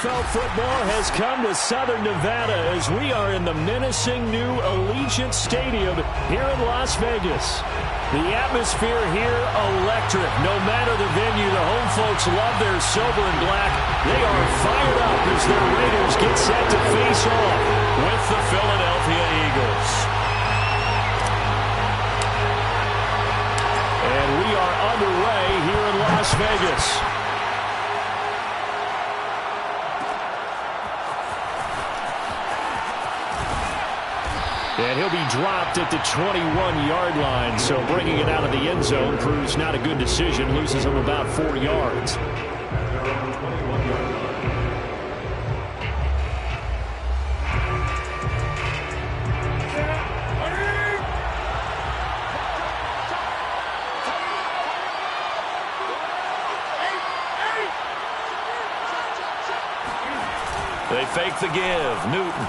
NFL football has come to Southern Nevada as we are in the menacing new Allegiant Stadium here in Las Vegas. The atmosphere here, electric. No matter the venue, the home folks love their silver and black. They are fired up as their Raiders get set to face off with the Philadelphia Eagles. And we are underway here in Las Vegas. And he'll be dropped at the 21-yard line, so bringing it out of the end zone proves not a good decision, loses him about 4 yards. They fake the give. Newton.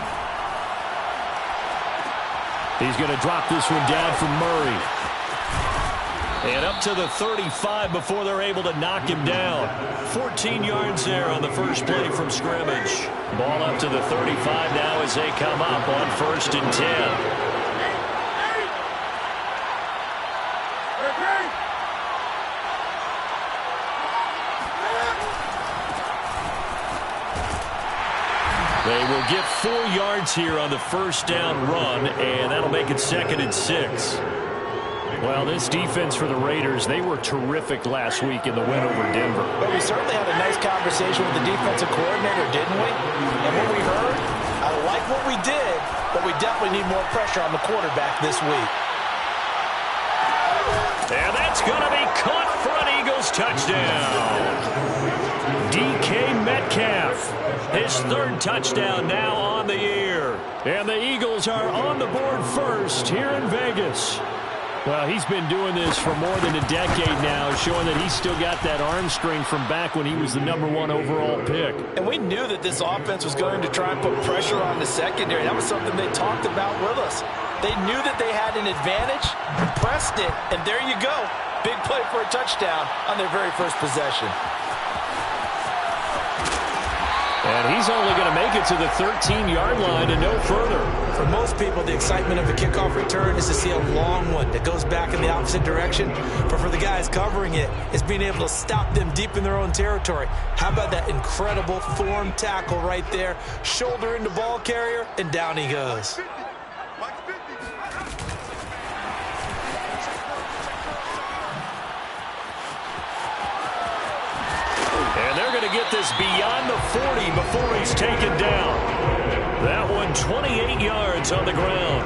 He's going to drop this one down for Murray. And up to the 35 before they're able to knock him down. 14 yards there on the first play from scrimmage. Ball up to the 35 now as they come up on 1st and 10. They will get 4 yards here on the first down run, and that'll make it 2nd and 6. Well, this defense for the Raiders, they were terrific last week in the win over Denver. But we certainly had a nice conversation with the defensive coordinator, didn't we? And what we heard, I like what we did, but we definitely need more pressure on the quarterback this week. And that's going to be caught for an Eagles touchdown. DK Metcalf. His 3rd touchdown now on the year. And the Eagles are on the board first here in Vegas. Well, he's been doing this for more than a decade now, showing that he's still got that arm strength from back when he was the #1 overall pick. And we knew that this offense was going to try and put pressure on the secondary. That was something they talked about with us. They knew that they had an advantage, pressed it, and there you go. Big play for a touchdown on their very first possession. And he's only going to make it to the 13-yard line and no further. For most people, the excitement of a kickoff return is to see a long one that goes back in the opposite direction. But for the guys covering it, it's being able to stop them deep in their own territory. How about that incredible form tackle right there? Shoulder into ball carrier, and down he goes. And they're going to get this beyond the 40 before he's taken down. That one 28 yards on the ground.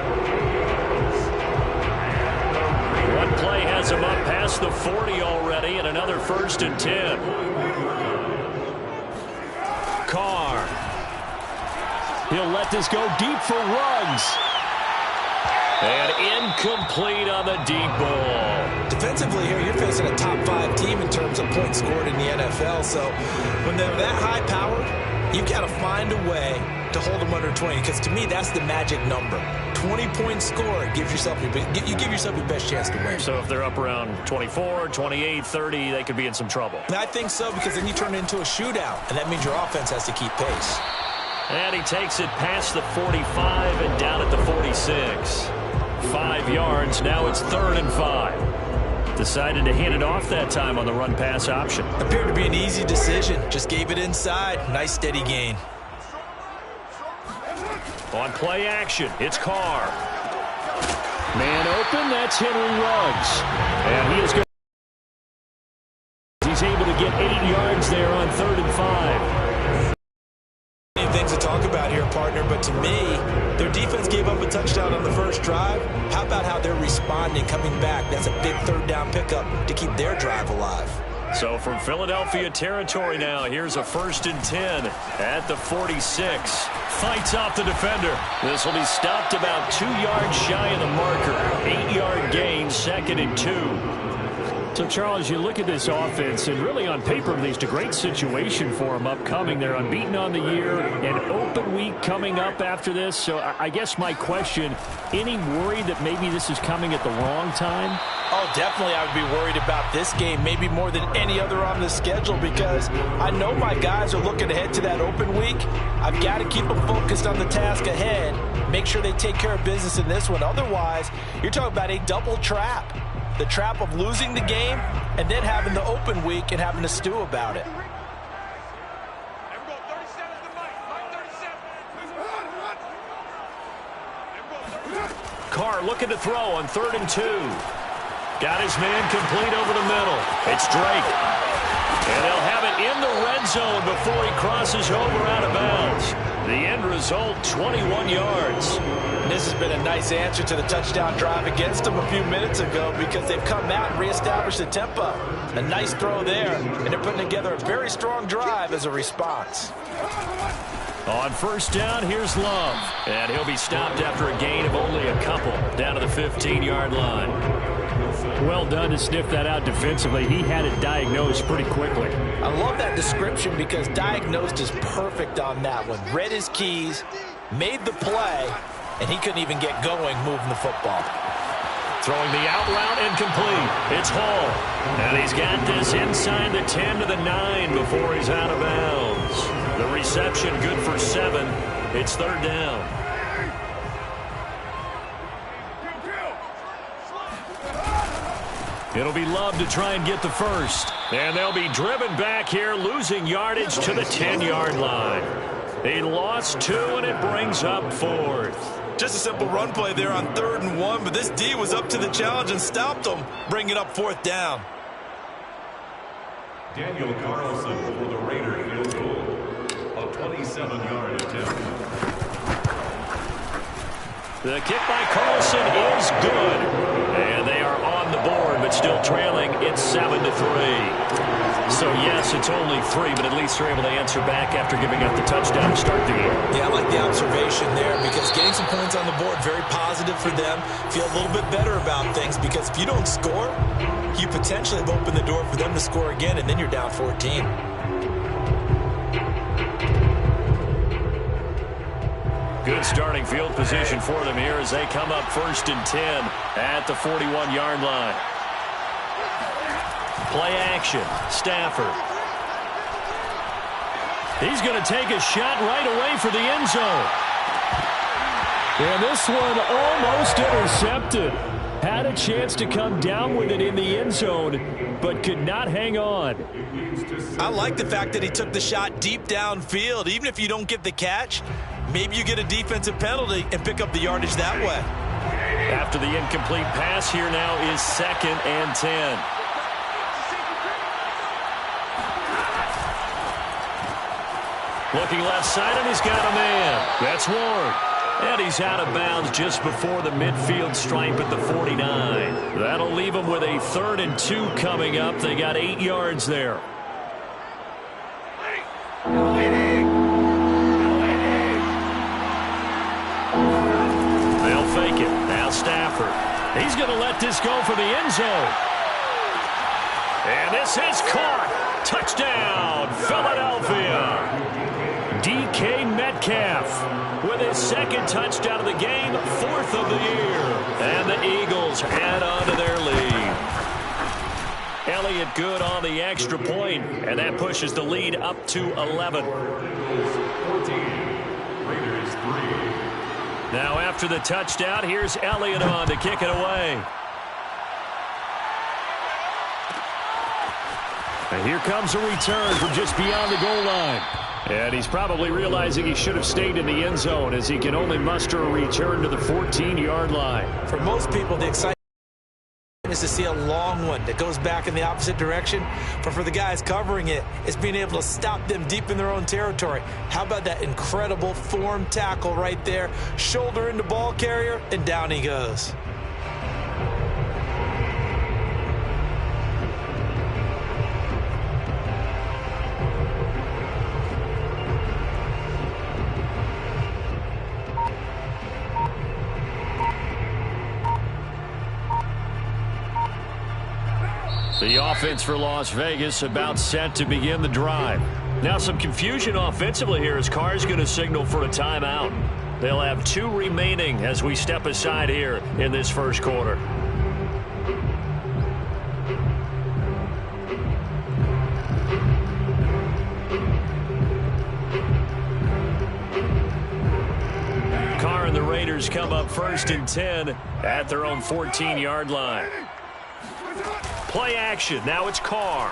One play has him up past the 40 already, and another 1st and 10. Carr. He'll let this go deep for Ruggs. And incomplete on the deep ball. Defensively here, you're facing a top 5 team in terms of points scored in the NFL. So when they're that high powered, you've got to find a way to hold them under 20. Because to me, that's the magic number. 20-point score gives yourself you give yourself your best chance to win. So if they're up around 24, 28, 30, they could be in some trouble. And I think so, because then you turn it into a shootout. And that means your offense has to keep pace. And he takes it past the 45 and down at the 46. 5 yards. Now it's 3rd and 5. Decided to hand it off that time on the run-pass option. Appeared to be an easy decision. Just gave it inside. Nice steady gain. On play action, it's Carr. Man open, that's Henry Ruggs. And he is good. He's able to get 8 yards there on 3rd and 5. Things to talk about here, partner, but to me, their defense gave up a touchdown on the first drive. How about how they're responding, coming back? That's a big 3rd down pickup to keep their drive alive. So from Philadelphia territory now, here's a 1st and 10 at the 46. Fights off the defender. This will be stopped about 2 yards shy of the marker. 8-yard gain, 2nd and 2. So, Charles, you look at this offense, and really on paper, at least, a great situation for them upcoming. They're unbeaten on the year, an open week coming up after this. So I guess my question, any worry that maybe this is coming at the wrong time? Oh, definitely I would be worried about this game, maybe more than any other on the schedule, because I know my guys are looking ahead to that open week. I've got to keep them focused on the task ahead, make sure they take care of business in this one. Otherwise, you're talking about a double trap. The trap of losing the game and then having the open week and having to stew about it. Carr looking to throw on 3rd and 2. Got his man complete over the middle. It's Drake. And they'll have it in the red zone before he crosses over out of bounds. The end result, 21 yards. This has been a nice answer to the touchdown drive against them a few minutes ago because they've come out and reestablished the tempo. A nice throw there, and they're putting together a very strong drive as a response. On 1st down, here's Love. And he'll be stopped after a gain of only a couple down to the 15-yard line. Well done to sniff that out defensively. He had it diagnosed pretty quickly. I love that description because diagnosed is perfect on that one. Read his keys, made the play, and he couldn't even get going moving the football. Throwing the out route incomplete. It's Hall. And he's got this inside the 10 to the 9 before he's out of bounds. The reception good for 7. It's 3rd down. It'll be Love to try and get the first. And they'll be driven back here, losing yardage to the 10-yard line. They lost 2, and it brings up 4th. Just a simple run play there on 3rd and 1, but this D was up to the challenge and stopped them, bringing up 4th down. Daniel Carlson for the Raider field goal, a 27-yard attempt. The kick by Carlson is good. And they are on the board, but still trailing. It's 7-3. So, yes, it's only 3, but at least they're able to answer back after giving up the touchdown to start the game. Yeah, I like the observation there because getting some points on the board, very positive for them. Feel a little bit better about things because if you don't score, you potentially have opened the door for them to score again, and then you're down 14. Good starting field position for them here as they come up 1st and 10 at the 41-yard line. Play action. Stafford. He's going to take a shot right away for the end zone. And this one almost intercepted. Had a chance to come down with it in the end zone, but could not hang on. I like the fact that he took the shot deep downfield. Even if you don't get the catch, maybe you get a defensive penalty and pick up the yardage that way. After the incomplete pass, here now is 2nd and 10. Looking left side, and he's got a man. That's Ward. And he's out of bounds just before the midfield stripe at the 49. That'll leave him with a 3rd and 2 coming up. They got 8 yards there. They'll fake it. Now Stafford. He's going to let this go for the end zone. And this is caught. Touchdown, Philadelphia. DK Metcalf with his 2nd touchdown of the game, 4th of the year. And the Eagles add on to their lead. Elliott good on the extra point, and that pushes the lead up to 11. 14, Raiders 3. Now after the touchdown, here's Elliott on to kick it away. And here comes a return from just beyond the goal line. And he's probably realizing he should have stayed in the end zone as he can only muster a return to the 14-yard line. For most people, the excitement is to see a long one that goes back in the opposite direction. But for the guys covering it, it's being able to stop them deep in their own territory. How about that incredible form tackle right there? Shoulder into ball carrier, and down he goes. The offense for Las Vegas about set to begin the drive. Now some confusion offensively here as Carr's going to signal for a timeout. They'll have 2 remaining as we step aside here in this first quarter. Carr and the Raiders come up 1st and 10 at their own 14-yard line. Play action. Now it's Carr.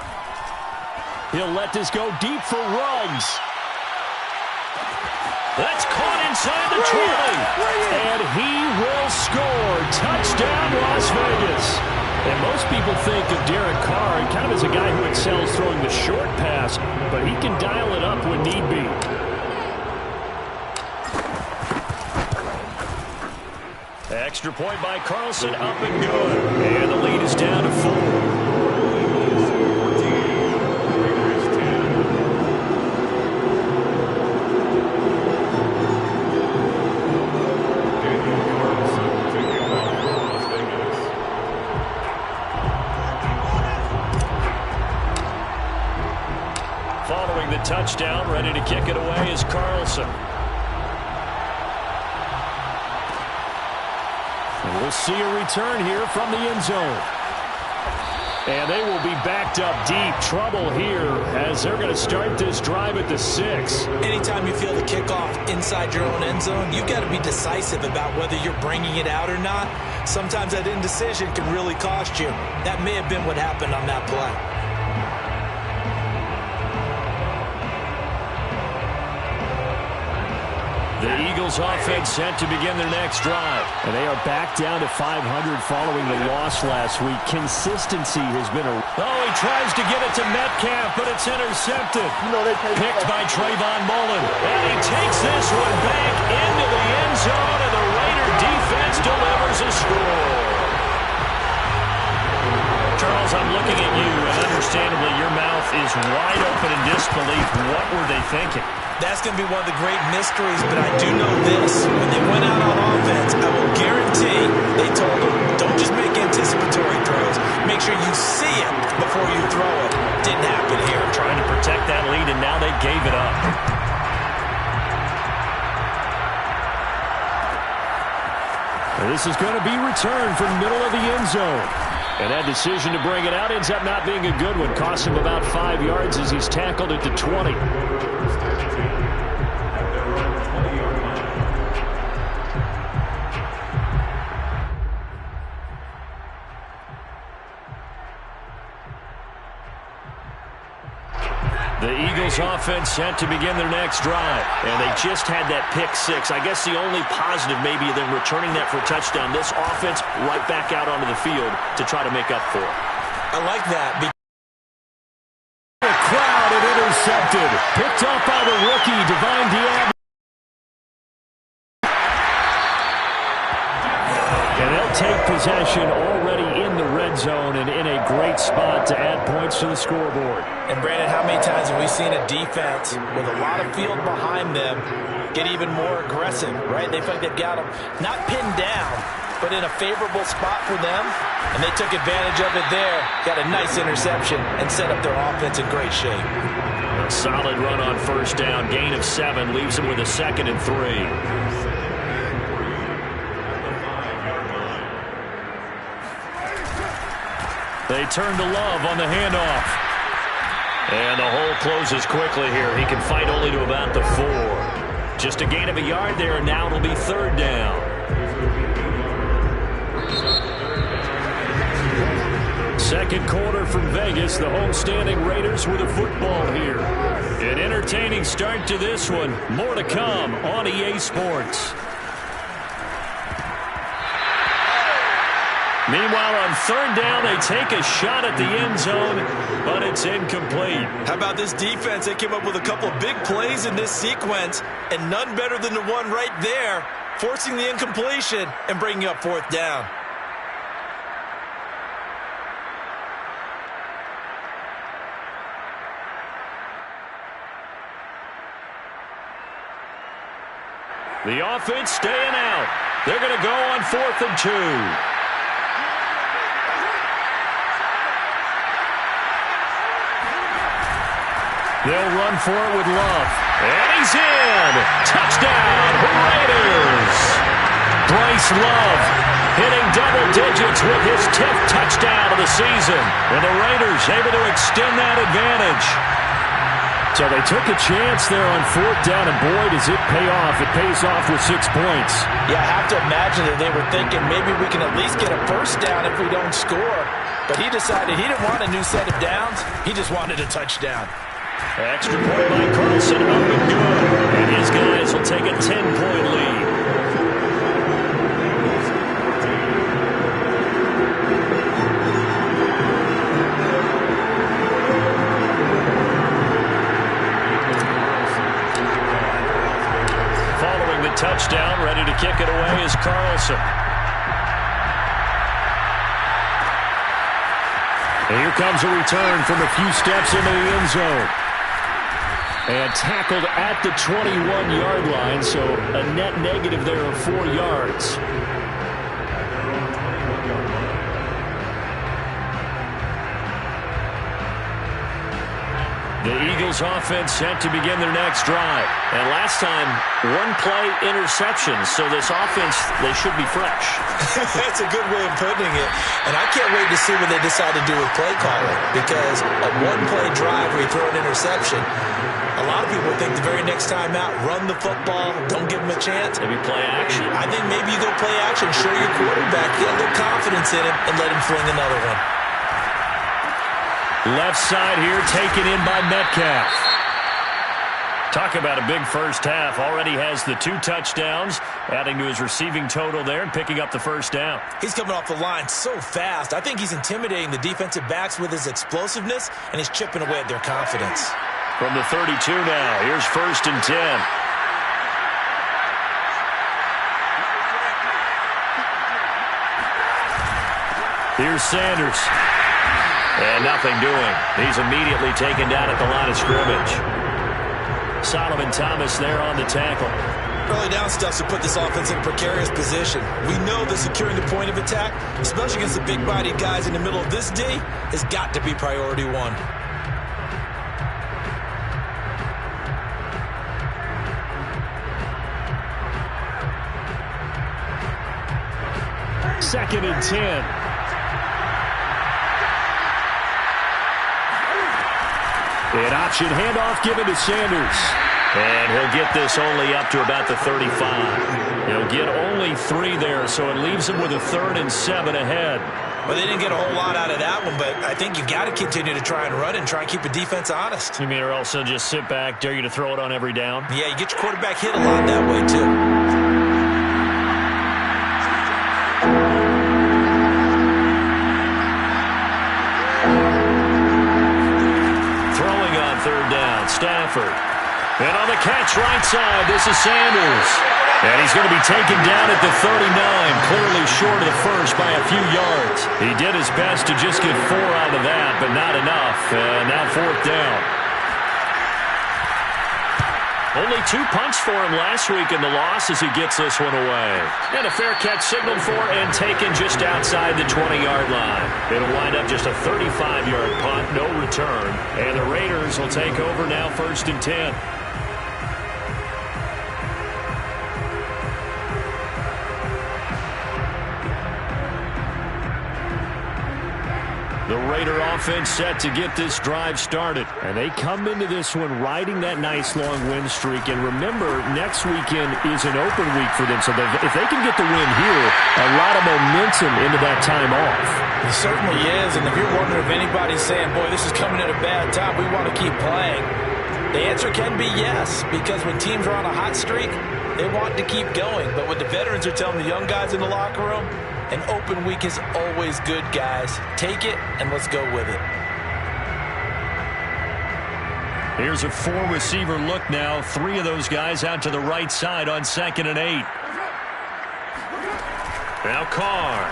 He'll let this go deep for Ruggs. That's caught inside the 20. And he will score. Touchdown, Las Vegas. And most people think of Derek Carr kind of as a guy who excels throwing the short pass, but he can dial it up when need be. Extra point by Carlson, up and good. And the lead is down to 4. Following the touchdown, ready to kick it away is Carlson. And we'll see a return here from the end zone. And they will be backed up deep. Trouble here as they're going to start this drive at the 6. Anytime you feel the kickoff inside your own end zone, you've got to be decisive about whether you're bringing it out or not. Sometimes that indecision can really cost you. That may have been what happened on that play. The Eagles offense set to begin their next drive. And they are back down to 500 following the loss last week. Consistency has been a... Oh, he tries to get it to Metcalf, but it's intercepted. Picked by Trayvon Mullen. And he takes this one back into the end zone, and the Raider defense delivers a score. Charles, I'm looking at you, and understandably your mouth is wide open in disbelief. What were they thinking? That's going to be one of the great mysteries, but I do know this. When they went out on offense, I will guarantee they told them, don't just make anticipatory throws. Make sure you see it before you throw it. Didn't happen here. Trying to protect that lead, and now they gave it up. And this is going to be returned from the middle of the end zone. And that decision to bring it out ends up not being a good one. Costs him about 5 yards as he's tackled at the 20. The Eagles offense set to begin their next drive. And they just had that pick 6. I guess the only positive maybe than returning that for a touchdown. This offense right back out onto the field to try to make up for it. I like that. A crowd and intercepted. Picked up by the rookie, Divine Diab. And they'll take possession already in the red zone and in a great spot to add points to the scoreboard. And Brandon, how many times have we seen a defense with a lot of field behind them get even more aggressive, right? They feel like they've got them not pinned down, but in a favorable spot for them, and they took advantage of it there, got a nice interception, and set up their offense in great shape. A solid run on first down, gain of 7, leaves them with a 2nd and 3. They turn to Love on the handoff. And the hole closes quickly here. He can fight only to about the 4. Just a gain of a yard there, and now it'll be 3rd down. Second quarter from Vegas. The homestanding Raiders with a football here. An entertaining start to this one. More to come on EA Sports. Meanwhile, on 3rd down, they take a shot at the end zone, but it's incomplete. How about this defense? They came up with a couple of big plays in this sequence, and none better than the one right there, forcing the incompletion and bringing up 4th down. The offense staying out. They're going to go on 4th and 2. They'll run for it with Love. And he's in. Touchdown, Raiders. Bryce Love hitting double digits with his 10th touchdown of the season. And the Raiders able to extend that advantage. So they took a chance there on 4th down, and boy, does it pay off. It pays off with 6 points. Yeah, I have to imagine that they were thinking maybe we can at least get a first down if we don't score. But he decided he didn't want a new set of downs. He just wanted a touchdown. Extra point by Carlson, up and good. And his guys will take a 10-point lead. Following the touchdown, ready to kick it away is Carlson. And here comes a return from a few steps into the end zone. And tackled at the 21-yard line, so a net negative there of 4 yards. The Eagles offense set to begin their next drive. And last time, 1-play interception, so this offense, they should be fresh. That's a good way of putting it. And I can't wait to see what they decide to do with play calling, because a 1-play drive where you throw an interception, a lot of people think the very next time out, run the football, don't give him a chance. Maybe play action. I think maybe you go play action, show your quarterback, get a little confidence in him, and let him fling another one. Left side here taken in by Metcalf. Talk about a big first half. Already has the 2 touchdowns, adding to his receiving total there and picking up the first down. He's coming off the line so fast. I think he's intimidating the defensive backs with his explosiveness, and he's chipping away at their confidence. From the 32 now, here's 1st and 10. Here's Sanders. And nothing doing. He's immediately taken down at the line of scrimmage. Solomon Thomas there on the tackle. Early down stuff to put this offense in a precarious position. We know that securing the point of attack, especially against the big-bodied guys in the middle of this D, has got to be priority 1. 2nd and 10. An option handoff given to Sanders. And he'll get this only up to about the 35. He'll get only 3 there, so it leaves him with a 3rd and 7 ahead. Well, they didn't get a whole lot out of that one, but I think you've got to continue to try and run and try and keep the defense honest. You mean, or also just sit back, dare you to throw it on every down? Yeah, you get your quarterback hit a lot that way, too. Stafford. And on the catch right side, this is Sanders. And he's going to be taken down at the 39, clearly short of the first by a few yards. He did his best to just get 4 out of that, but not enough. And now 4th down. Only 2 punts for him last week in the loss as he gets this one away. And a fair catch signaled for and taken just outside the 20-yard line. It'll wind up just a 35-yard punt, no return. And the Raiders will take over now 1st and 10. The Raider offense set to get this drive started. And they come into this one riding that nice long win streak. And remember, next weekend is an open week for them. So if they can get the win here, a lot of momentum into that time off. It certainly is. And if you're wondering if anybody's saying, boy, this is coming at a bad time, we want to keep playing, the answer can be yes. Because when teams are on a hot streak, they want to keep going. But what the veterans are telling the young guys in the locker room, an open week is always good, guys. Take it, and let's go with it. Here's a 4-receiver look now. 3 of those guys out to the right side on 2nd and 8. Now Carr.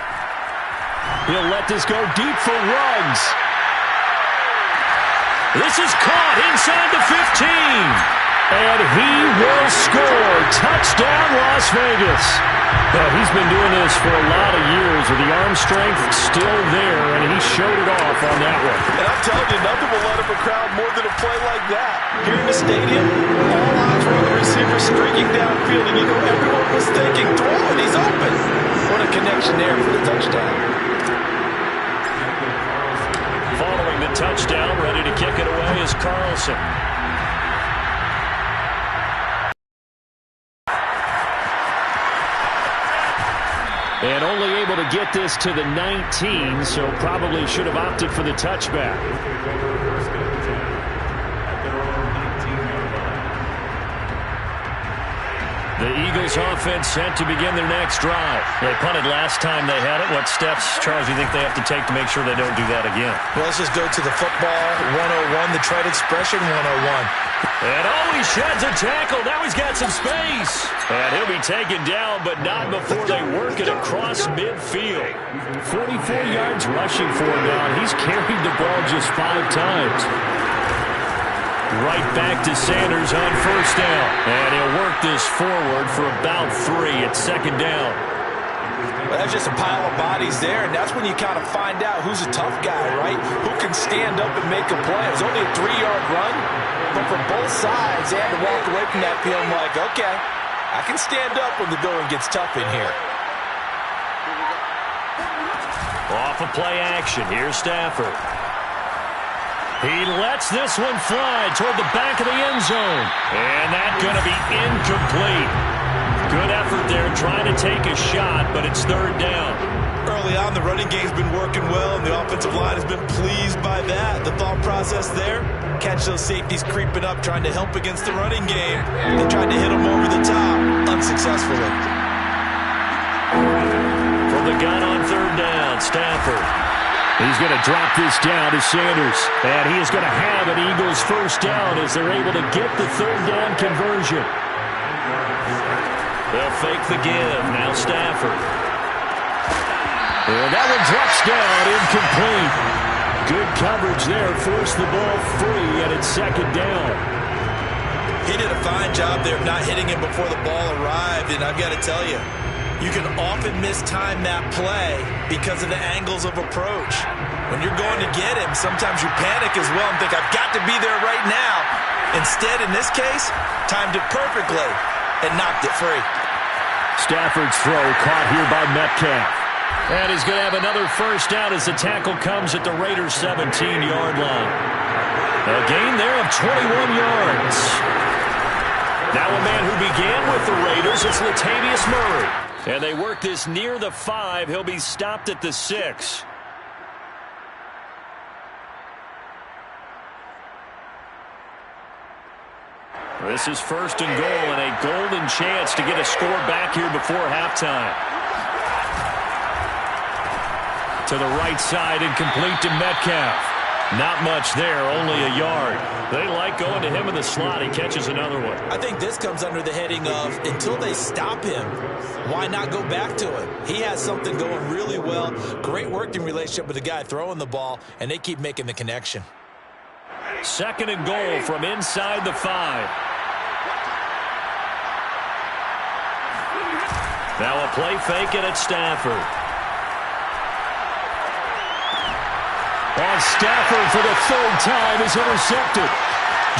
He'll let this go deep for Ruggs. This is caught inside the 15. And he will score. Touchdown, Las Vegas. He's been doing this for a lot of years with the arm strength still there, and he showed it off on that one. And I'm telling you, nothing will let up a crowd more than a play like that. Here in the stadium, all eyes were on the receiver streaking downfield, and you know everyone was thinking, throw it, he's open. What a connection there for the touchdown. Following the touchdown, ready to kick it away is Carlson. And only able to get this to the 19, so probably should have opted for the touchback. The Eagles offense set to begin their next drive. They punted last time they had it. What steps, Charles, do you think they have to take to make sure they don't do that again? Well, let's just go to the football 101, the trade expression 101. And he sheds a tackle. Now he's got some space. And he'll be taken down, but not before they work it across midfield. 44 yards rushing for him now. He's carried the ball just 5 times. Right back to Sanders on first down. And he'll work this forward for about 3 at second down. Well, that's just a pile of bodies there, and that's when you kind of find out who's a tough guy, right? Who can stand up and make a play. It was only a 3-yard run, but for both sides, they had to walk away from that field like, okay, I can stand up when the going gets tough in here. Off of play action, here's Stafford. He lets this one fly toward the back of the end zone. And that's going to be incomplete. Good effort there trying to take a shot, but it's third down. Early on, the running game's been working well, and the offensive line has been pleased by that. The thought process there, catch those safeties creeping up, trying to help against the running game. They tried to hit them over the top, unsuccessfully. From the gun on third down, Stafford. He's going to drop this down to Sanders. And he is going to have an Eagles first down as they're able to get the third down conversion. They'll fake the give. Now Stafford. And that one drops down, incomplete. Good coverage there. Forced the ball free, and it's second down. He did a fine job there of not hitting him before the ball arrived, and I've got to tell you, you can often mistime that play because of the angles of approach. When you're going to get him, sometimes you panic as well and think, I've got to be there right now. Instead, in this case, timed it perfectly and knocked it free. Stafford's throw caught here by Metcalf. And he's going to have another first down as the tackle comes at the Raiders' 17-yard line. A gain there of 21 yards. Now a man who began with the Raiders, it's Latavius Murray. And they work this near the 5. He'll be stopped at the 6. This is first and goal, and a golden chance to get a score back here before halftime. To the right side and complete to Metcalf. Not much there, only a yard. They like going to him in the slot. He catches another one. I think this comes under the heading of, until they stop him, why not go back to him? He has something going really well. Great working relationship with the guy throwing the ball, and they keep making the connection. Second and goal from inside the 5. Now a play fake and it's Stafford. On Stafford for the third time is intercepted.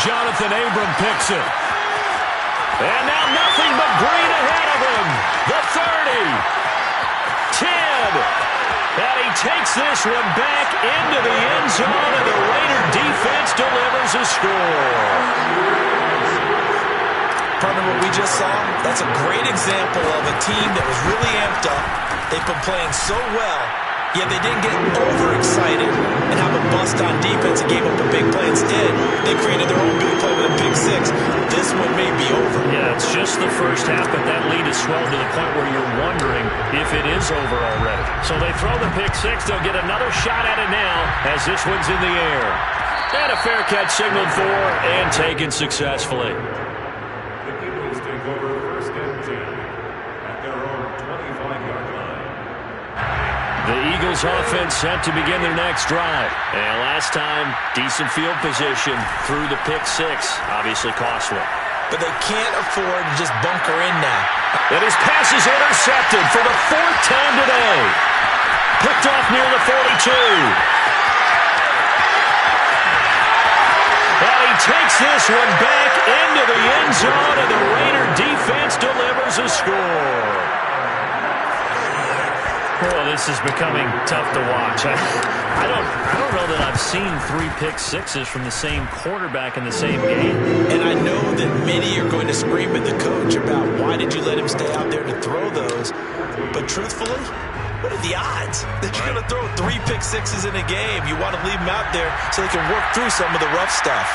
Jonathan Abram picks it. And now nothing but green ahead of him. The 30. 10. And he takes this one back into the end zone, and the Raider defense delivers a score. Partner, what we just saw, that's a great example of a team that was really amped up. They've been playing so well, yet they didn't get overexcited and have a bust on defense and gave up a big play. Instead, they created their own big play with a pick 6. This one may be over. Yeah, it's just the first half, but that lead has swelled to the point where you're wondering if it is over already. So they throw the pick 6. They'll get another shot at it now as this one's in the air. And a fair catch signaled for and taken successfully. The Eagles offense set to begin their next drive. And last time, decent field position through the pick 6. Obviously costly. but they can't afford to just bunker in now. And his pass is intercepted for the 4th time today. Picked off near the 42. And he takes this one back into the end zone, and the Raider defense delivers a score. Oh, this is becoming tough to watch. I don't know that I've seen 3 pick sixes from the same quarterback in the same game. And I know that many are going to scream at the coach about why did you let him stay out there to throw those. But truthfully, what are the odds that you're going to throw 3 pick sixes in a game? You want to leave them out there so they can work through some of the rough stuff.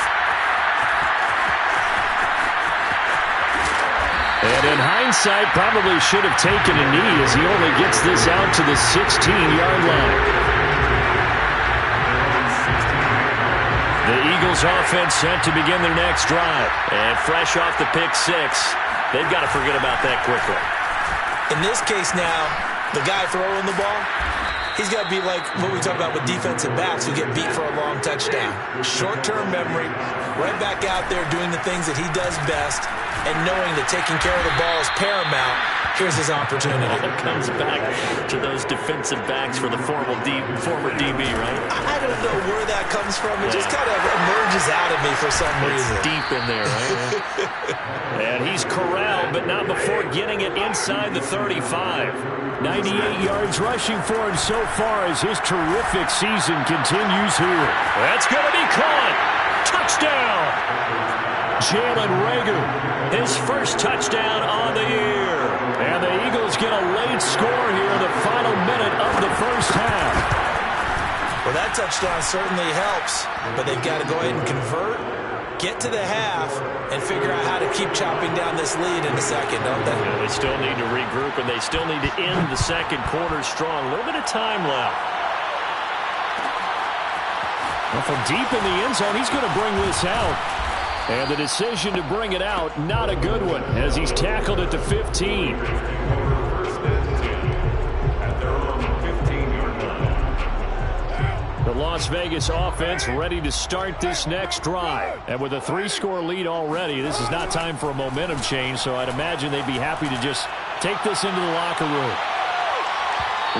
And in hindsight, probably should have taken a knee as he only gets this out to the 16-yard line. The Eagles offense set to begin their next drive. And fresh off the pick 6, they've got to forget about that quickly. In this case now, the guy throwing the ball, he's got to be like what we talk about with defensive backs who get beat for a long touchdown. Short-term memory, right back out there doing the things that he does best, and knowing that taking care of the ball is paramount. Here's his opportunity. It comes back to those defensive backs for the former DB, right? I don't know where that comes from. It just kind of emerges out of me for some reason. It's deep in there, right? And he's corralled, but not before getting it inside the 35. 98 yards rushing for him so far as his terrific season continues here. That's going to be caught. Touchdown! Jalen Reagor, his first touchdown on the year. And the Eagles get a late score here in the final minute of the first half. Well, that touchdown certainly helps, but they've got to go ahead and convert, get to the half, and figure out how to keep chopping down this lead in the second, don't they? Yeah, they still need to regroup, and they still need to end the second quarter strong. A little bit of time left. Well, from deep in the end zone, he's going to bring this out. And the decision to bring it out, not a good one, as he's tackled at the 15. The Las Vegas offense ready to start this next drive. And with a 3-score lead already, this is not time for a momentum change, so I'd imagine they'd be happy to just take this into the locker room.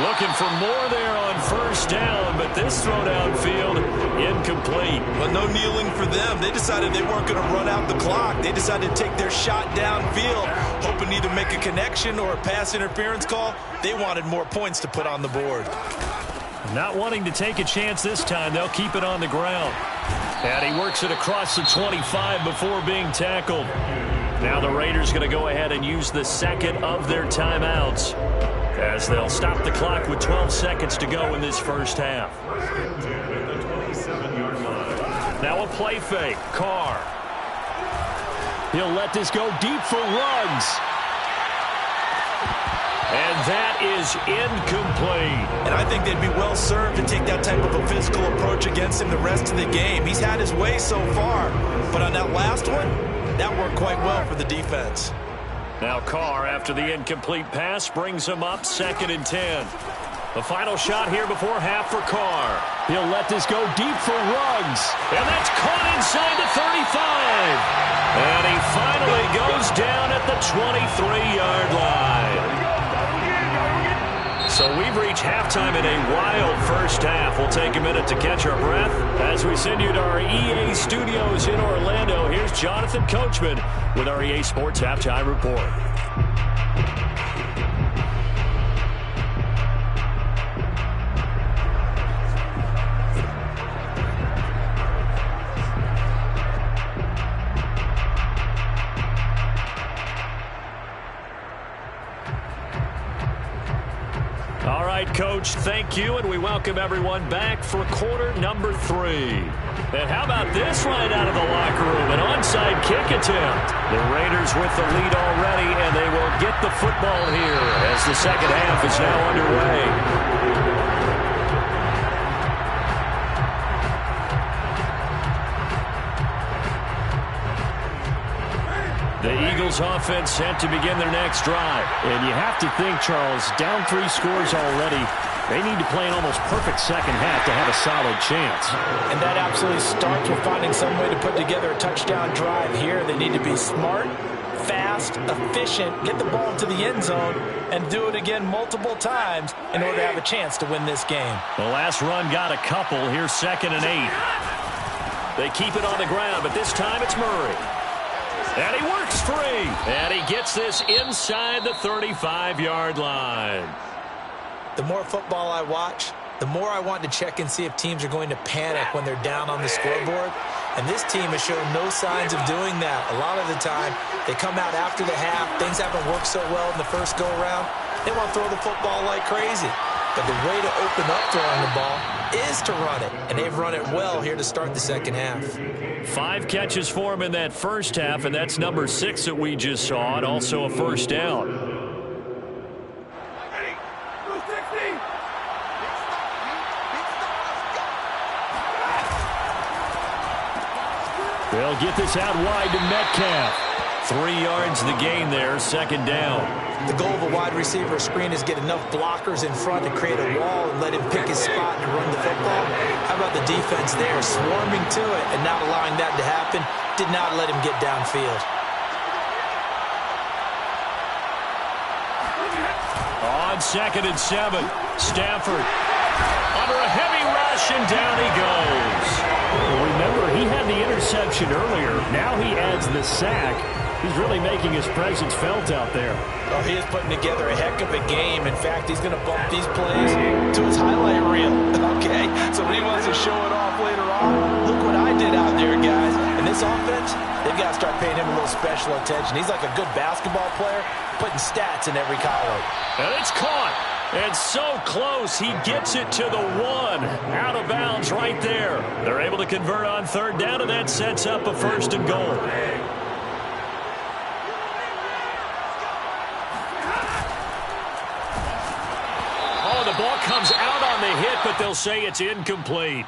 Looking for more there on first down, but this throw downfield incomplete. Well, no kneeling for them. They decided they weren't going to run out the clock. They decided to take their shot downfield, hoping to either make a connection or a pass interference call. They wanted more points to put on the board. Not wanting to take a chance this time, they'll keep it on the ground. And he works it across the 25 before being tackled. Now the Raiders going to go ahead and use the second of their timeouts, as they'll stop the clock with 12 seconds to go in this first half. Now a play fake. Carr. He'll let this go deep for Ruggs. And that is incomplete. And I think they'd be well served to take that type of a physical approach against him the rest of the game. He's had his way so far, but on that last one, that worked quite well for the defense. Now Carr, after the incomplete pass, brings him up 2nd and 10. The final shot here before half for Carr. He'll let this go deep for Ruggs. And that's caught inside the 35. And he finally goes down at the 23-yard line. So we've reached halftime in a wild first half. We'll take a minute to catch our breath as we send you to our EA studios in Orlando. Here's Jonathan Coachman with our EA Sports Halftime Report. All right, Coach, thank you, and we welcome everyone back for quarter number 3. And how about this right out of the locker room, an onside kick attempt. The Raiders with the lead already, and they will get the football here as the second half is now underway. The Eagles offense set to begin their next drive. And you have to think, Charles, down 3 scores already. They need to play an almost perfect second half to have a solid chance. And that absolutely starts with finding some way to put together a touchdown drive here. They need to be smart, fast, efficient, get the ball to the end zone, and do it again multiple times in order to have a chance to win this game. The last run got a couple. Here's 2nd and 8. They keep it on the ground, but this time it's Murray. And he works free. And he gets this inside the 35-yard line. The more football I watch, the more I want to check and see if teams are going to panic when they're down on the scoreboard. And this team has shown no signs of doing that. A lot of the time, they come out after the half. Things haven't worked so well in the first go-around. They want to throw the football like crazy. But the way to open up throwing the ball is to run it. And they've run it well here to start the second half. 5 catches for him in that first half, and that's number 6 that we just saw, and also a first down. They'll get this out wide to Metcalf. 3 yards the gain there, 2nd down. The goal of a wide receiver screen is get enough blockers in front to create a wall and let him pick his spot and run the football. How about the defense there, swarming to it and not allowing that to happen? Did not let him get downfield. On 2nd and 7, Stafford under a heavy rush, and down he goes. Remember, he had the interception earlier. Now he adds the sack. He's really making his presence felt out there. Oh, he is putting together a heck of a game. In fact, he's going to bump these plays to his highlight reel. Okay, so when he wants to show it off later on, look what I did out there, guys. And this offense, they've got to start paying him a little special attention. He's like a good basketball player, putting stats in every column. And it's caught. And so close, he gets it to the 1. Out of bounds right there. They're able to convert on 3rd down, and that sets up a 1st and goal. Oh, the ball comes out on the hit, but they'll say it's incomplete.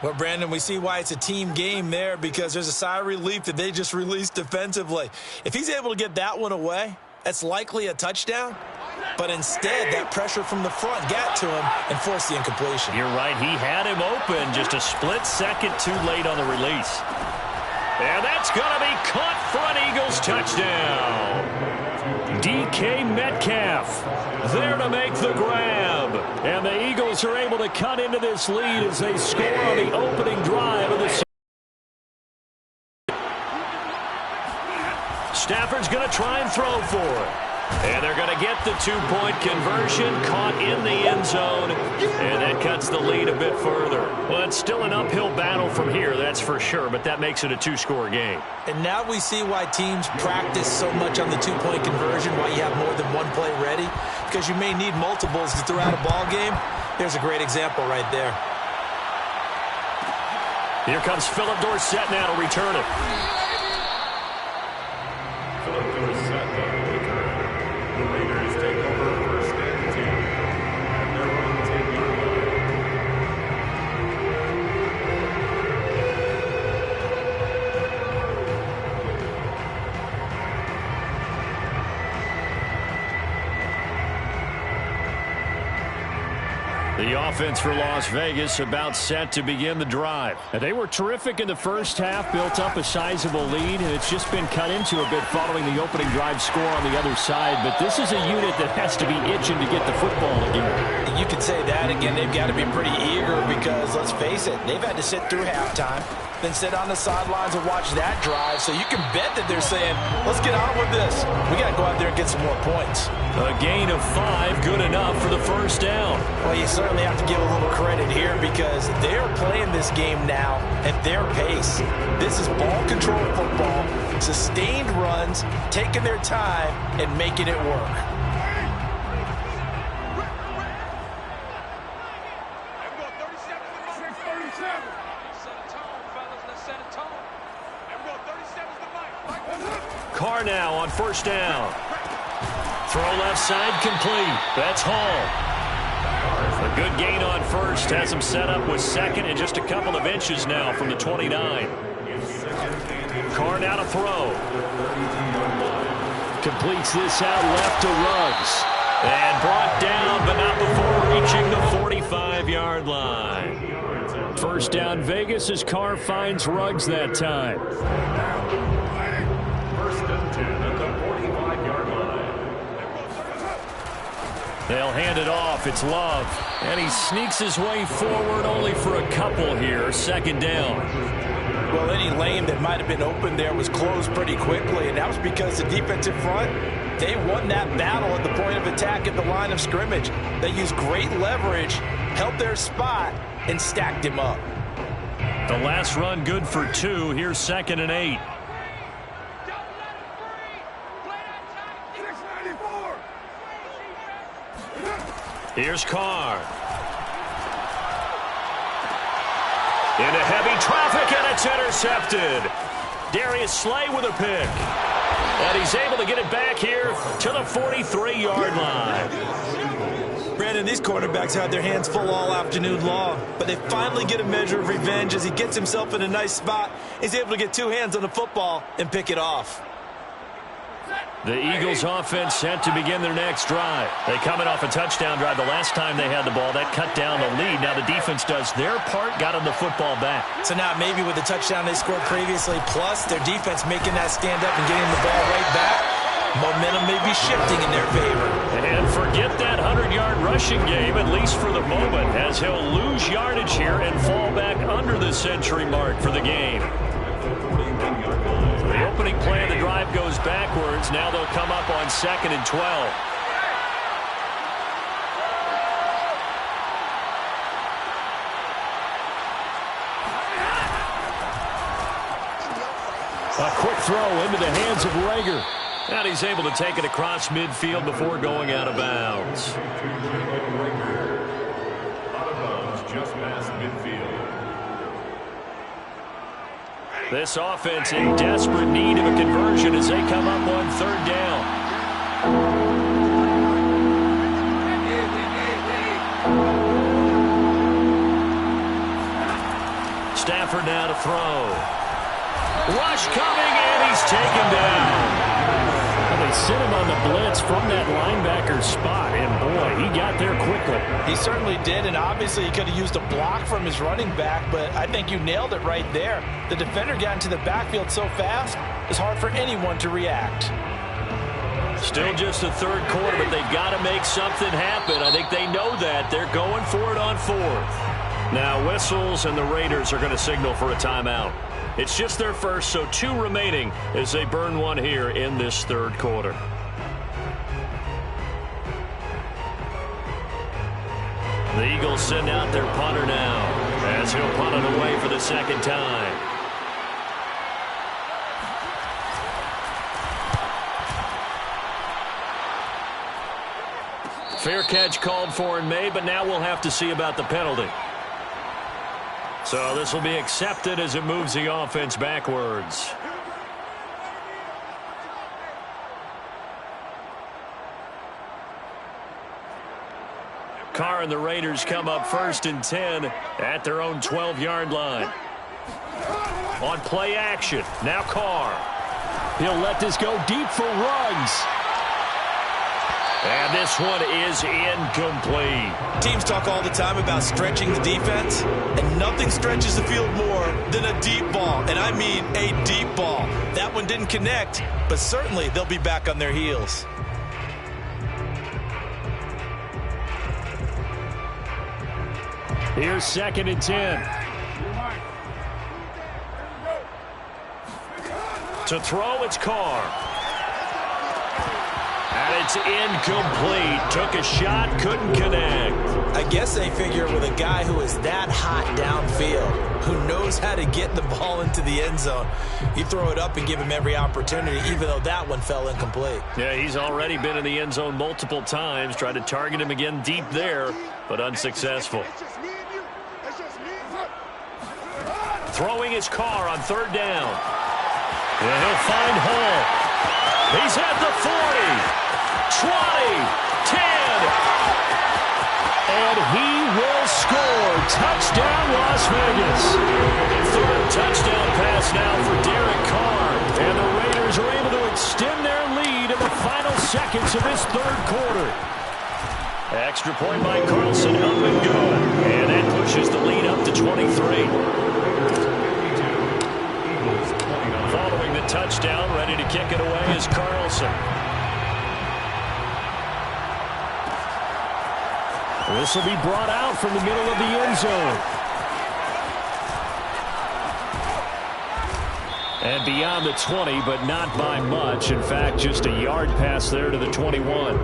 Well, Brandon, we see why it's a team game there, because there's a sigh of relief that they just released defensively. If he's able to get that one away, that's likely a touchdown. But instead, that pressure from the front got to him and forced the incompletion. You're right. He had him open, just a split second too late on the release. And that's going to be caught for an Eagles touchdown. DK Metcalf there to make the grab. And the Eagles are able to cut into this lead as they score on the opening drive of the season. Stafford's going to try and throw for it. And they're going to get the 2-point conversion, caught in the end zone, and that cuts the lead a bit further. Well, it's still an uphill battle from here, that's for sure, but that makes it a 2-score game. And now we see why teams practice so much on the 2-point conversion, why you have more than one play ready, because you may need multiples to throw out a ball game. There's a great example right there. Here comes Philip Dorsett now to return it. Philip Dorsett on the return. The Raiders take over 1st and 10. And they're on 10-yard line. The offense for Las Vegas about set to begin the drive. And they were terrific in the first half, built up a sizable lead, and it's just been cut into a bit following the opening drive score on the other side. But this is a unit that has to be itching to get the football again. You could say that again. They've got to be pretty eager because, let's face it, they've had to sit through halftime, then sit on the sidelines and watch that drive. So you can bet that they're saying, let's get on with this. We got to go out there and get some more points. A gain of 5, good enough for the first down. Well, you certainly have to give a little credit here because they're playing this game now at their pace. This is ball control football, sustained runs, taking their time and making it work. Carr now on first down. Throw left side complete. That's Hall. A good gain on first. Has him set up with 2nd and just a couple of inches now from the 29. Carr now to throw. Completes this out left to Ruggs. And brought down, but not before reaching the 45-yard line. First down, Vegas, as Carr finds Ruggs that time. First and 10 at the 45-yard line. They'll hand it off. It's Love. And he sneaks his way forward only for a couple here. Second down. Well, any lane that might have been open there was closed pretty quickly, and that was because the defensive front, they won that battle at the point of attack at the line of scrimmage. They used great leverage, held their spot, and stacked him up. The last run good for 2. Here's 2nd and 8. Here's Carr. Into heavy traffic, and it's intercepted. Darius Slay with a pick. And he's able to get it back here to the 43-yard line. Brandon, these quarterbacks had their hands full all afternoon long, but they finally get a measure of revenge as he gets himself in a nice spot. He's able to get 2 hands on the football and pick it off. The Eagles offense set to begin their next drive. They coming off a touchdown drive the last time they had the ball. That cut down the lead. Now the defense does their part, got them the football back. So now maybe with the touchdown they scored previously, plus their defense making that stand up and getting the ball right back, momentum may be shifting in their favor. And forget that 100-yard rushing game, at least for the moment, as he'll lose yardage here and fall back under the century mark for the game. The opening play of the drive goes backwards. Now they'll come up on 2nd and 12. A quick throw into the hands of Rager. And he's able to take it across midfield before going out of bounds. Out of bounds, just past midfield. This offense in desperate need of a conversion as they come up on 3rd down. Stafford now to throw. Rush coming, and he's taken down. Well, they sent him on the blitz from that linebacker spot, and boy, he got there quickly. He certainly did, and obviously he could have used a block from his running back, but I think you nailed it right there. The defender got into the backfield so fast, it's hard for anyone to react. Still just the 3rd quarter, but they've got to make something happen. I think they know that. They're going for it on 4th. Now whistles, and the Raiders are going to signal for a timeout. It's just their first, so 2 remaining as they burn one here in this 3rd quarter. The Eagles send out their punter now as he'll punt it away for the 2nd time. Fair catch called for and made, but now we'll have to see about the penalty. So this will be accepted as it moves the offense backwards. Carr and the Raiders come up 1st and 10 at their own 12-yard line. On play action, now Carr. He'll let this go deep for Ruggs. And this one is incomplete. Teams talk all the time about stretching the defense, and nothing stretches the field more than a deep ball, and I mean a deep ball. That one didn't connect, but certainly they'll be back on their heels. Here's 2nd and 10. To throw, it's Carr. And it's incomplete. Took a shot, couldn't connect. I guess they figure with a guy who is that hot downfield, who knows how to get the ball into the end zone, you throw it up and give him every opportunity, even though that one fell incomplete. Yeah, he's already been in the end zone multiple times. Tried to target him again deep there, but unsuccessful. Throwing his Carr on 3rd down. And he'll find Hall. He's at the 40, 20, 10. And he will score. Touchdown, Las Vegas. 3rd touchdown pass now for Derek Carr. And the Raiders are able to extend their lead in the final seconds of this 3rd quarter. Extra point by Carlson, up and good. And that pushes the lead up to 23. Following the touchdown, ready to kick it away is Carlson. This will be brought out from the middle of the end zone. And beyond the 20, but not by much. In fact, just a yard pass there to the 21.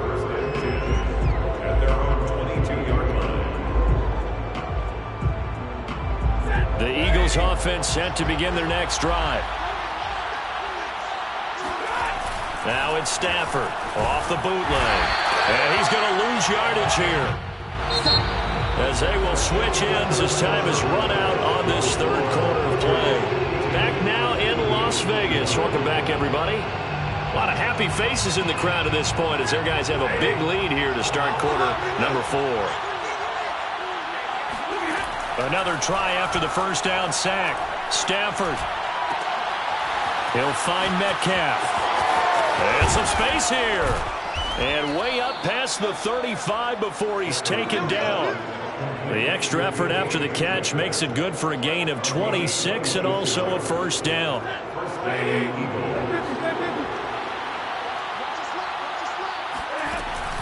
At their own 22-yard line. The Eagles offense set to begin their next drive. Now it's Stafford off the bootleg. And he's going to lose yardage here, as they will switch ends as time is run out on this third quarter of play. Back now in Las Vegas. Welcome back, everybody. A lot of happy faces in the crowd at this point as their guys have a big lead here to start quarter number 4. Another try after the first down sack. Stafford. He'll find Metcalf. And some space here. And way up past the 35 before he's taken down. The extra effort after the catch makes it good for a gain of 26 and also a first down.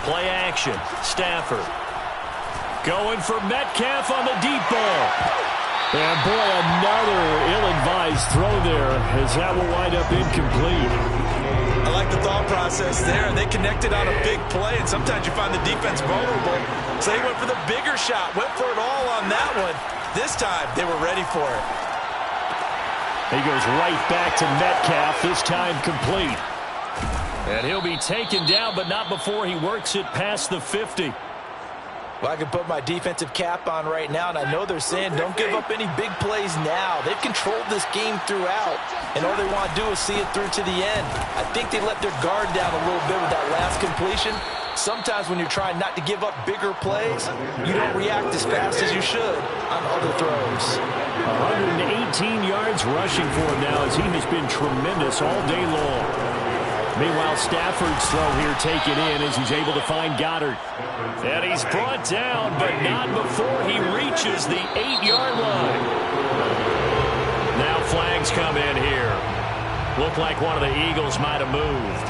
Play action. Stafford. Going for Metcalf on the deep ball. And boy, another ill-advised throw there as that will wind up incomplete. I like the thought process there. They connected on a big play, and sometimes you find the defense vulnerable. So they went for the bigger shot, went for it all on that one. This time, they were ready for it. He goes right back to Metcalf, this time complete. And he'll be taken down, but not before he works it past the 50. Well, I can put my defensive cap on right now, and I know they're saying don't give up any big plays now. They've controlled this game throughout, and all they want to do is see it through to the end. I think they let their guard down a little bit with that last completion. Sometimes when you're trying not to give up bigger plays, you don't react as fast as you should on other throws. 118 yards rushing for him now as he has been tremendous all day long. Meanwhile, Stafford's throw here taken in as he's able to find Goddard. And he's brought down, but not before he reaches the 8-yard line. Now flags come in here. Look like one of the Eagles might have moved.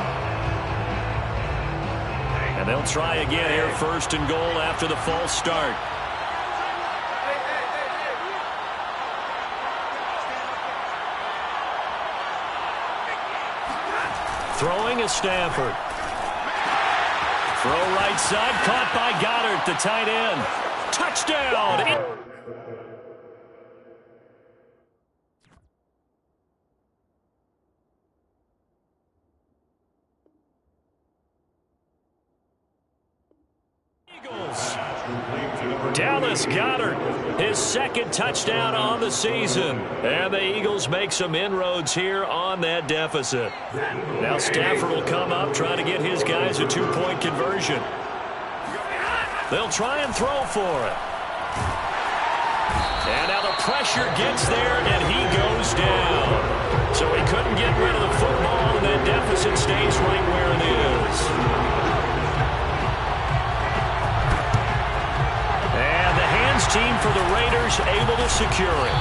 And they'll try again here, first and goal after the false start. Throwing is Stafford. Throw right side, caught by Goddard, the tight end. Touchdown! Eagles. Dallas Goddard, his second touchdown on the season. And the Eagles make some inroads here on that deficit. Now Stafford will come up, trying to get his guys a two-point conversion. They'll try and throw for it. And now the pressure gets there, and he goes down. So he couldn't get rid of the football, and that deficit stays right where it is. Team for the Raiders able to secure it.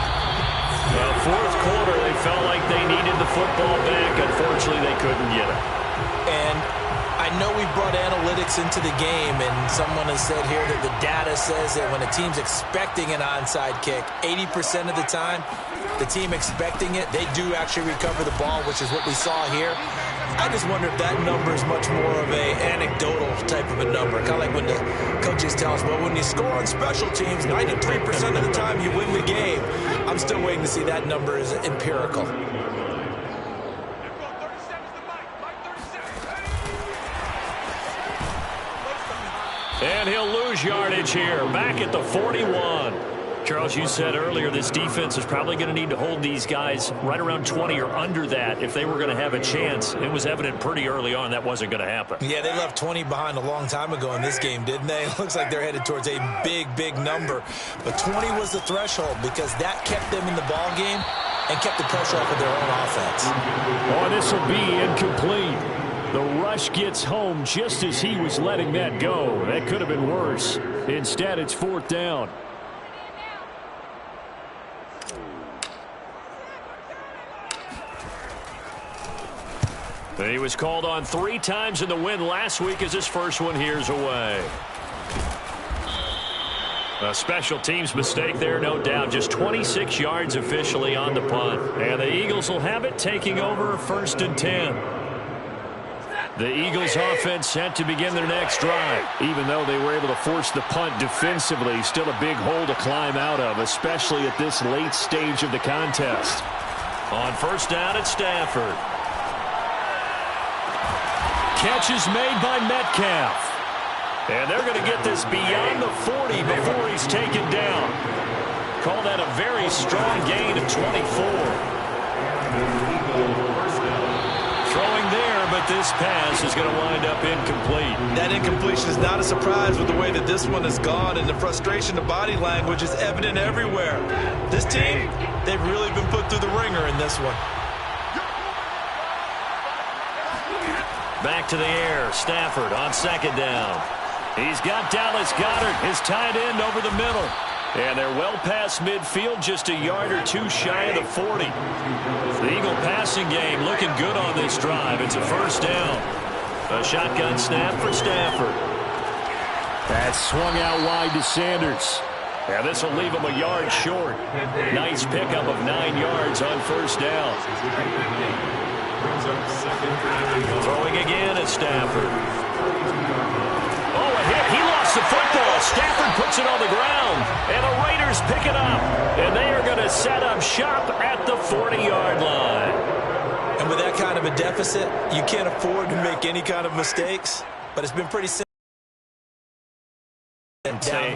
Well, fourth quarter, they felt like they needed the football back. Unfortunately, they couldn't get it. And I know we brought analytics into the game, and someone has said here that the data says that when a team's expecting an onside kick, 80% of the time, the team expecting it, they do actually recover the ball, which is what we saw here. I just wonder if that number is much more of a anecdotal type of a number. Kind of like when the coaches tell us, well, when you score on special teams, 93% of the time you win the game. I'm still waiting to see that number is empirical. And he'll lose yardage here, back at the 41. Charles, you said earlier this defense is probably going to need to hold these guys right around 20 or under that if they were going to have a chance. It was evident pretty early on that wasn't going to happen. Yeah, they left 20 behind a long time ago in this game, didn't they? It looks like they're headed towards a big, big number. But 20 was the threshold because that kept them in the ball game and kept the pressure off of their own offense. Oh, this will be incomplete. The rush gets home just as he was letting that go. That could have been worse. Instead, it's 4th down. He was called on 3 times in the win last week as his first one here's away. A special teams mistake there, no doubt. Just 26 yards officially on the punt. And the Eagles will have it, taking over 1st and 10. The Eagles offense set to begin their next drive. Even though they were able to force the punt defensively, still a big hole to climb out of, especially at this late stage of the contest. On 1st down at Stafford. Catch is made by Metcalf. And they're going to get this beyond the 40 before he's taken down. Call that a very strong gain of 24. Throwing there, but this pass is going to wind up incomplete. That incompletion is not a surprise with the way that this one has gone, and the frustration of body language is evident everywhere. This team, they've really been put through the ringer in this one. Back to the air. Stafford on 2nd down. He's got Dallas Goedert, his tight end, over the middle. And they're well past midfield, just a yard or 2 shy of the 40. The Eagle passing game looking good on this drive. It's a 1st down. A shotgun snap for Stafford. That's swung out wide to Sanders. And this will leave him a yard short. Nice pickup of 9 yards on 1st down. Throwing again at Stafford. Oh, a hit. He lost the football. Stafford puts it on the ground. And the Raiders pick it up. And they are going to set up shop at the 40-yard line. And with that kind of a deficit, you can't afford to make any kind of mistakes. But it's been pretty simple.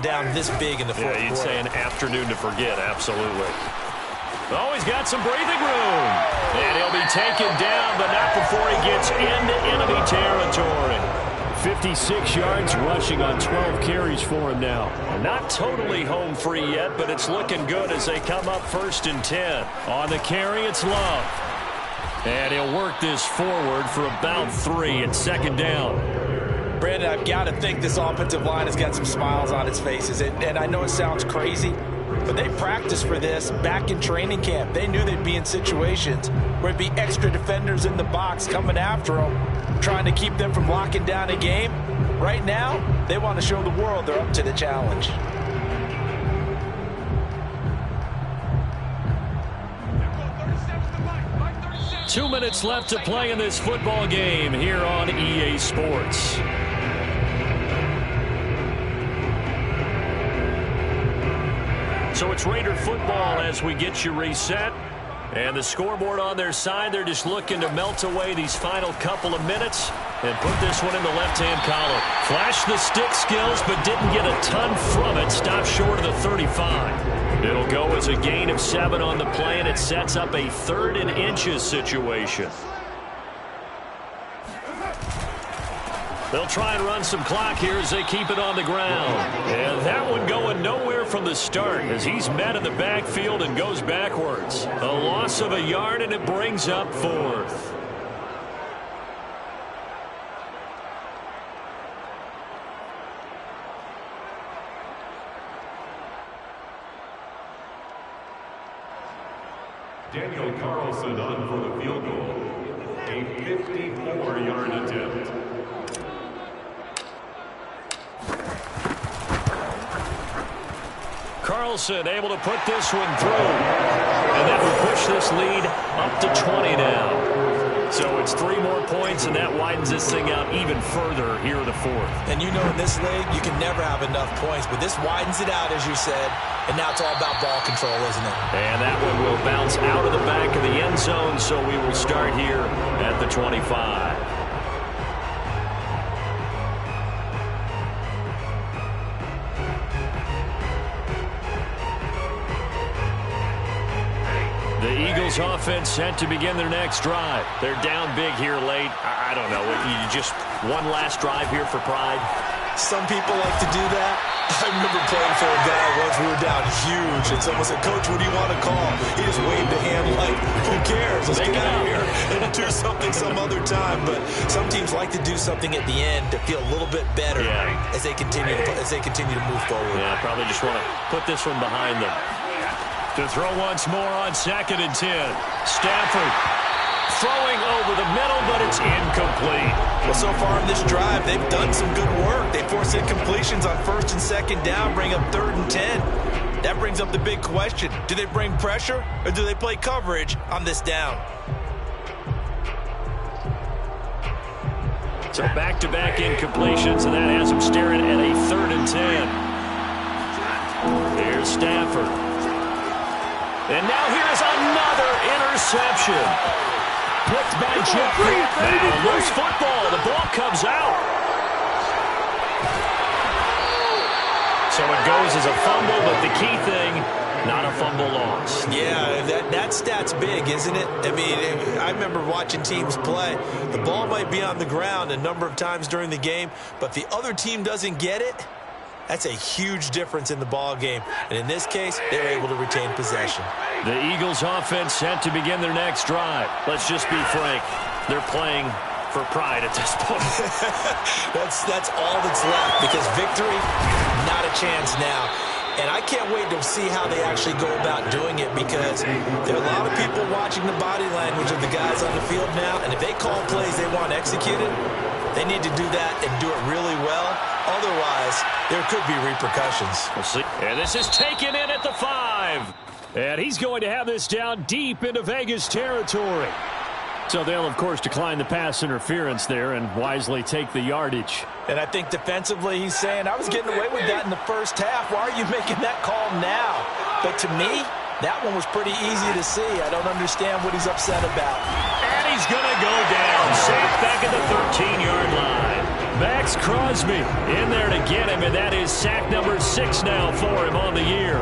Down this big in the fourth quarter. You'd say an afternoon to forget. Absolutely. Oh, he's got some breathing room. And he'll be taken down, but not before he gets into enemy territory. 56 yards rushing on 12 carries for him now. Not totally home free yet, but it's looking good as they come up 1st and 10. On the carry, it's Love. And he'll work this forward for about 3 at 2nd down. Brandon, I've got to think this offensive line has got some smiles on its faces. And I know it sounds crazy, but they practiced for this back in training camp. They knew they'd be in situations where it'd be extra defenders in the box coming after them, trying to keep them from locking down a game. Right now, they want to show the world they're up to the challenge. Two minutes left to play in this football game here on EA Sports. So it's Raider football as we get you reset. And the scoreboard on their side, they're just looking to melt away these final couple of minutes and put this one in the left-hand column. Flashed the stick skills, but didn't get a ton from it. Stopped short of the 35. It'll go as a gain of 7 on the play, and it sets up a 3rd and inches situation. They'll try and run some clock here as they keep it on the ground. And that one going nowhere from the start as he's met in the backfield and goes backwards. A loss of a yard, and it brings up 4th. Daniel Carlson on for the field goal. A 54-yard attempt. Carlson able to put this one through. And that will push this lead up to 20 now. So it's 3 more points, and that widens this thing out even further here in the 4th. And you know in this league, you can never have enough points, but this widens it out, as you said, and now it's all about ball control, isn't it? And that one will bounce out of the back of the end zone, so we will start here at the 25. The Eagles offense set to begin their next drive. They're down big here late. I don't know. You just one last drive here for pride? Some people like to do that. I remember playing for a guy once. We were down huge, and someone said, "Coach, what do you want to call?" He just waved a hand like, "Who cares? Let's get out of here and do something some other time." But some teams like to do something at the end to feel a little bit better as they continue to move forward. Yeah, probably just want to put this one behind them. To throw once more on 2nd and 10. Stafford throwing over the middle, but it's incomplete. Well, so far in this drive, they've done some good work. They force incompletions on 1st and 2nd down, bring up 3rd and 10. That brings up the big question. Do they bring pressure, or do they play coverage on this down? So back-to-back incompletions, and that has them staring at a 3rd and 10. Here's Stafford. And now here's another interception. Picked by Jeffrey. Now loose football. The ball comes out. So it goes as a fumble, but the key thing, not a fumble loss. Yeah, that stat's big, isn't it? I mean, I remember watching teams play. The ball might be on the ground a number of times during the game, but if the other team doesn't get it, that's a huge difference in the ball game. And in this case, they were able to retain possession. The Eagles offense set to begin their next drive. Let's just be frank. They're playing for pride at this point. That's all that's left, because victory, not a chance now. And I can't wait to see how they actually go about doing it, because there are a lot of people watching the body language of the guys on the field now. And if they call plays they want executed, they need to do that and do it really well. Otherwise, there could be repercussions. We'll see. And this is taken in at the 5. And he's going to have this down deep into Vegas territory. So they'll, of course, decline the pass interference there and wisely take the yardage. And I think defensively he's saying, I was getting away with that in the first half. Why are you making that call now? But to me, that one was pretty easy to see. I don't understand what he's upset about. And he's going to go down. Safe back at the 13-yard line. Max Crosby in there to get him, and that is sack number 6 now for him on the year.